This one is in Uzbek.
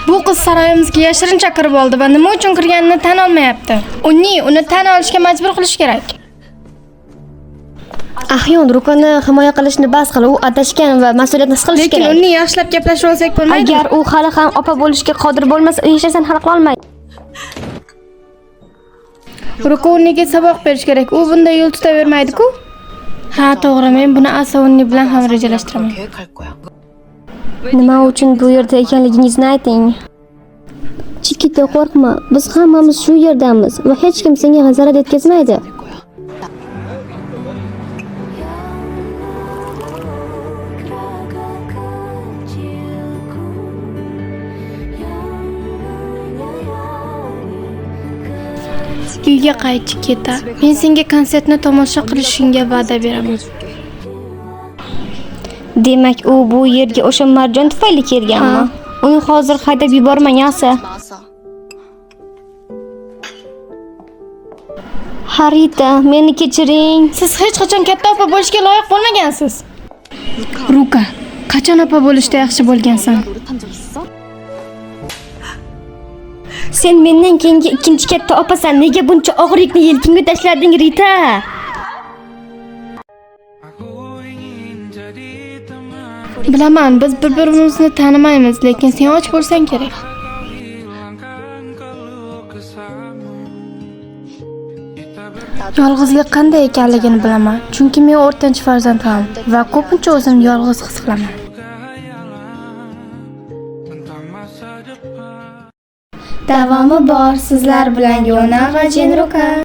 Bu qiz saroyimizga yashirincha kirib oldi va nima uchun kirganini tan olmayapti. Uni tan olishga majbur qilish kerak. Ahyon Rukani himoya qilishni bas qil. U adashgan va mas'uliyatni his qilishi kerak. Lekin uni yaxshilab gaplashib olsak bo'lmaydi. Agar u hali ham opa bo'lishga qodir bo'lmasa, hech narsani hal qila olmaydi. Rukuniga saboq berish kerak. U bunday yo'l tutavermaydi-ku. Ha, to'g'ri. Men buni Asavunni bilan ham rejalashtiraman. Nima uchun bu yerda ekanligingizni ayting. Chikita, qo'rqma. Biz hammamiz shu yerdamiz va hech kim senga zarar yetkazmaydi. Uyga qayt, Chikita. Men senga konsertni tomosha qilishingga va'da beraman. Demak, u bu yerga o'sha Marjon tufayli kelganmi? Uni hozir haydab yubormang, Yasa. Harita, meni kechiring. Siz hech qachon katta opa bo'lishga loyiq bo'lmagansiz. Ruka, qachon opa bo'lishda yaxshi bo'lgansan? Sen mendan keyingi ikkinchi katta opasan. Nega buncha og'ir yukni yelkangga tashlading, Rita? Bilaman, biz bir-birimizni tanimaymiz, lekin sen och bo'lsang kerak. Yolg'izlik qanday ekanligini bilaman, chunki men o'rtanchi farzandman va ko'pincha o'zimni yolg'iz his qilaman. Davomi bor, sizlar bilan Yona va Jenruka.